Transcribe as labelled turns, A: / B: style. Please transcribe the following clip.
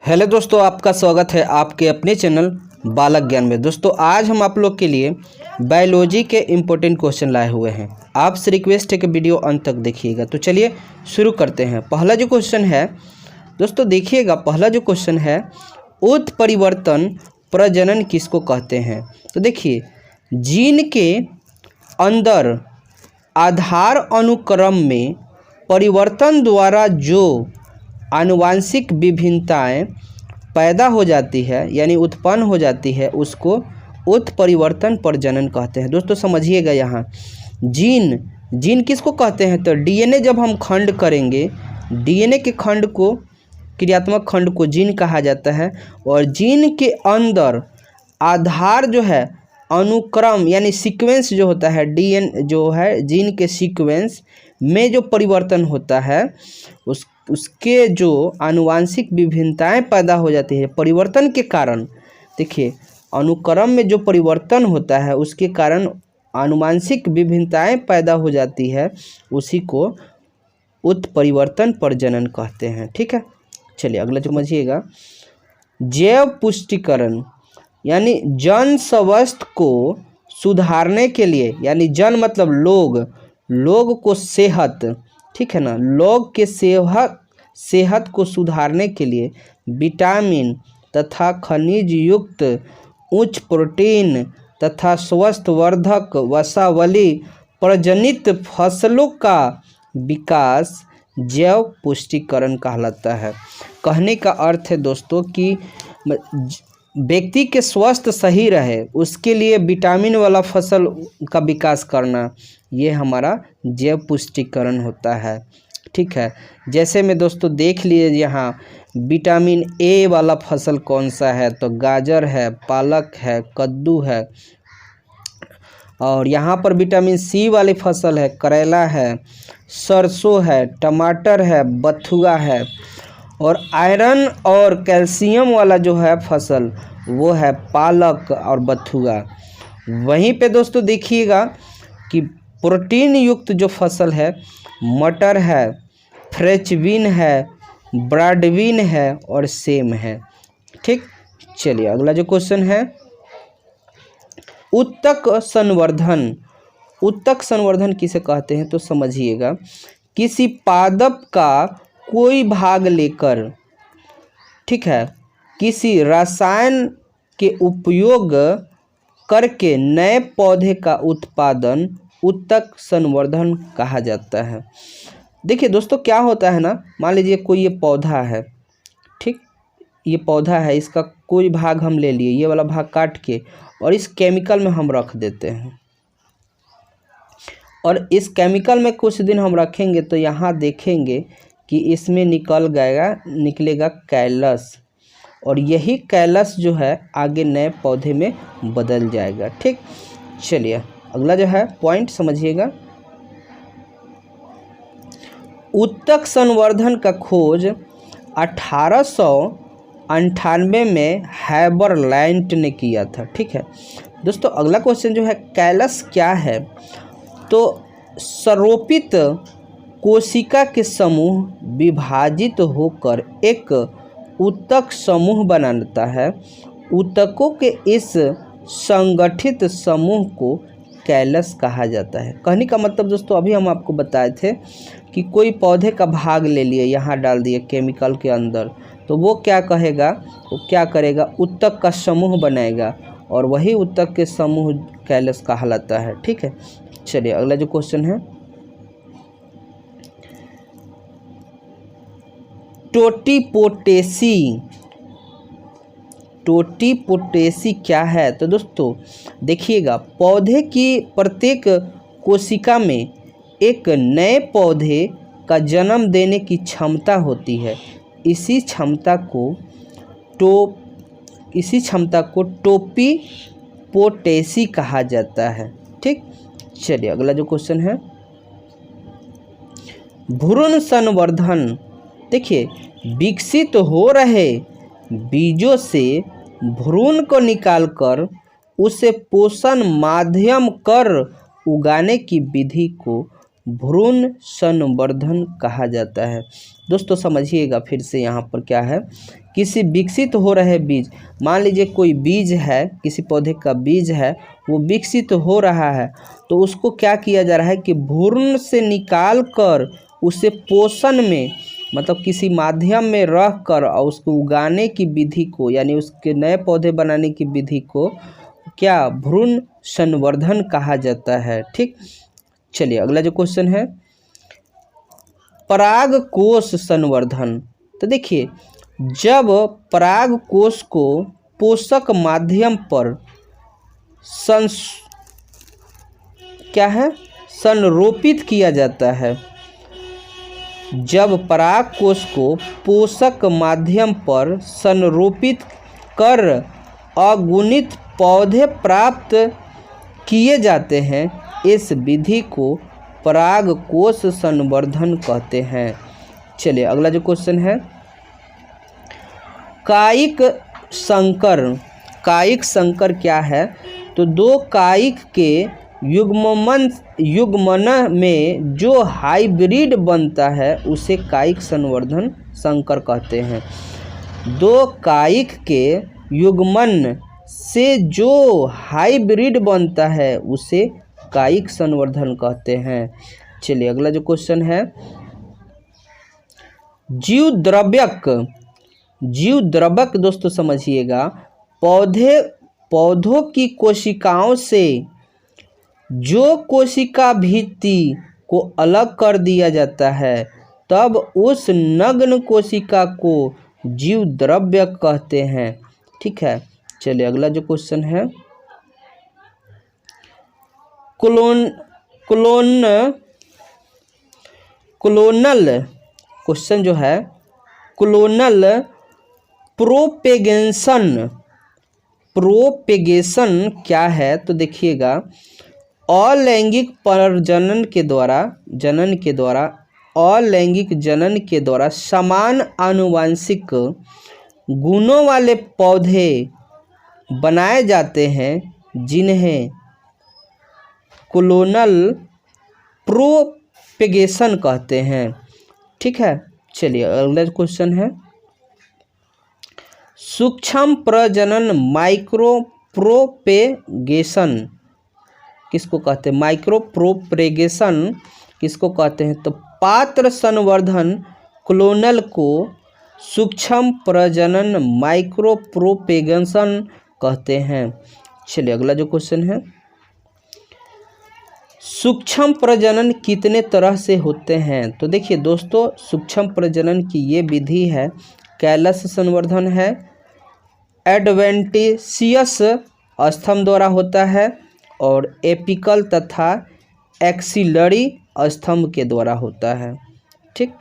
A: Hello दोस्तों, आपका स्वागत है आपके अपने चैनल बालक ज्ञान में। दोस्तों आज हम आप लोग के लिए बायोलॉजी के इम्पोर्टेंट क्वेश्चन लाए हुए हैं। आपसे रिक्वेस्ट है कि वीडियो अंत तक देखिएगा। तो चलिए शुरू करते हैं। पहला जो क्वेश्चन है दोस्तों देखिएगा, पहला जो क्वेश्चन है उत्परिवर्तन प्रजनन किसको कहते हैं। तो देखिए, जीन के अंदर आधार अनुक्रम में परिवर्तन द्वारा जो आनुवांशिक विभिन्नताएं पैदा हो जाती है यानी उत्पन्न हो जाती है उसको उत्परिवर्तन प्रजनन कहते हैं। दोस्तों समझिएगा, यहाँ जीन किसको कहते हैं। तो डीएनए जब हम खंड करेंगे, डीएनए के खंड को, क्रियात्मक खंड को जीन कहा जाता है। और जीन के अंदर आधार जो है अनुक्रम यानी सीक्वेंस जो होता है, डीएन जो है जीन के सीक्वेंस में जो परिवर्तन होता है उसके जो आनुवांशिक विभिन्नताएं पैदा हो जाती है परिवर्तन के कारण। देखिए, अनुक्रम में जो परिवर्तन होता है उसके कारण आनुवांशिक विभिन्नताएं पैदा हो जाती है, उसी को उत्परिवर्तन प्रजनन कहते हैं। ठीक है, चलिए अगला समझिएगा। जैव पुष्टिकरण यानी जन स्वास्थ्य को सुधारने के लिए, यानी जन मतलब लोग को सेहत, ठीक है ना, लोग के सेहत को सुधारने के लिए विटामिन तथा खनिज युक्त उच्च प्रोटीन तथा स्वास्थ्यवर्धक वसावली प्रजनित फसलों का विकास जैव पुष्टिकरण कहलाता है। कहने का अर्थ है दोस्तों कि व्यक्ति के स्वास्थ्य सही रहे उसके लिए विटामिन वाला फसल का विकास करना, ये हमारा जैव पुष्टिकरण होता है। ठीक है, जैसे में दोस्तों देख लीजिए यहाँ विटामिन ए वाला फसल कौन सा है, तो गाजर है, पालक है, कद्दू है। और यहाँ पर विटामिन सी वाली फसल है, करेला है, सरसों है, टमाटर है, बथुआ है। और आयरन और कैल्शियम वाला जो है फसल वो है पालक और बथुआ। वहीं पे दोस्तों देखिएगा कि प्रोटीन युक्त जो फसल है मटर है, फ्रेंच बीन है, ब्रॉड बीन है और सेम है। ठीक, चलिए अगला जो क्वेश्चन है उत्तक संवर्धन। उत्तक संवर्धन किसे कहते हैं तो समझिएगा, किसी पादप का कोई भाग लेकर, ठीक है, किसी रसायन के उपयोग करके नए पौधे का उत्पादन उत्तक संवर्धन कहा जाता है। देखिए दोस्तों क्या होता है ना, मान लीजिए कोई ये पौधा है, ठीक, ये पौधा है, इसका कोई भाग हम ले लिए, ये वाला भाग काट के और इस केमिकल में हम रख देते हैं। और इस केमिकल में कुछ दिन हम रखेंगे तो यहाँ देखेंगे कि इसमें निकलेगा कैलस, और यही कैलस जो है आगे नए पौधे में बदल जाएगा। ठीक, चलिए अगला जो है पॉइंट समझिएगा। उत्तक संवर्धन का खोज 1898 में हैबरलैंड ने किया था। ठीक है दोस्तों, अगला क्वेश्चन जो है कैलस क्या है, तो संरोपित कोशिका के समूह विभाजित होकर एक उत्तक समूह बनाता है। उत्तकों के इस संगठित समूह को कैलस कहा जाता है। कहने का मतलब दोस्तों अभी हम आपको बताए थे कि कोई पौधे का भाग ले लिए, यहाँ डाल दिए केमिकल के अंदर, तो वो क्या कहेगा, वो क्या करेगा, उत्तक का समूह बनाएगा और वही उत्तक के समूह कैलस कहलाता है। ठीक है, चलिए अगला जो क्वेश्चन है टोटीपोटेसी क्या है। तो दोस्तों देखिएगा, पौधे की प्रत्येक कोशिका में एक नए पौधे का जन्म देने की क्षमता होती है। इसी क्षमता को टोटीपोटेसी कहा जाता है। ठीक, चलिए अगला जो क्वेश्चन है भ्रूण संवर्धन। देखिए, विकसित हो रहे बीजों से भ्रूण को निकालकर उसे पोषण माध्यम कर उगाने की विधि को भ्रूण संवर्धन कहा जाता है। दोस्तों समझिएगा फिर से, यहाँ पर क्या है किसी विकसित हो रहे बीज, मान लीजिए कोई बीज है, किसी पौधे का बीज है, वो विकसित हो रहा है, तो उसको क्या किया जा रहा है कि भ्रूण से निकाल कर उसे पोषण में, मतलब किसी माध्यम में रख कर और उसको उगाने की विधि को, यानी उसके नए पौधे बनाने की विधि को क्या भ्रूण संवर्धन कहा जाता है। ठीक, चलिए अगला जो क्वेश्चन है परागकोश संवर्धन। तो देखिए जब परागकोश को पोषक माध्यम पर संरोपित किया जाता है, जब परागकोश को पोषक माध्यम पर संरोपित कर अगुणित पौधे प्राप्त किए जाते हैं, इस विधि को परागकोश संवर्धन कहते हैं। चलिए अगला जो क्वेश्चन है कायिक संकर। कायिक संकर क्या है? तो दो कायिक के युग्मन में जो हाइब्रिड बनता है उसे कायिक संवर्धन संकर कहते हैं। दो कायिक के युग्मन से जो हाइब्रिड बनता है उसे कायिक संवर्धन कहते हैं। चलिए अगला जो क्वेश्चन है जीव द्रव्यक। जीव द्रव्यक दोस्तों समझिएगा, पौधों की कोशिकाओं से जो कोशिका भित्ति को अलग कर दिया जाता है तब उस नग्न कोशिका को जीव द्रव्यक कहते हैं। ठीक है, चलिए अगला जो क्वेश्चन है क्लोनल क्वेश्चन जो है क्लोनल प्रोपेगेशन क्या है? तो देखिएगा अलैंगिक प्रजनन के द्वारा अलैंगिक जनन के द्वारा समान आनुवंशिक गुणों वाले पौधे बनाए जाते हैं जिन्हें क्लोनल प्रोपेगेशन कहते हैं। ठीक है, चलिए अगला क्वेश्चन है सूक्ष्म प्रजनन माइक्रो प्रोपेगेशन किसको कहते हैं? माइक्रो प्रोपेगेशन किसको कहते हैं? तो पात्र संवर्धन क्लोनल को सूक्ष्म प्रजनन माइक्रो प्रोपेगेशन कहते हैं। चलिए अगला जो क्वेश्चन है सूक्ष्म प्रजनन कितने तरह से होते हैं? तो देखिए दोस्तों सूक्ष्म प्रजनन की ये विधि है कैलस संवर्धन है, एडवेंटिशियस स्तंभ द्वारा होता है और एपिकल तथा एक्सिलरी स्तंभ के द्वारा होता है। ठीक।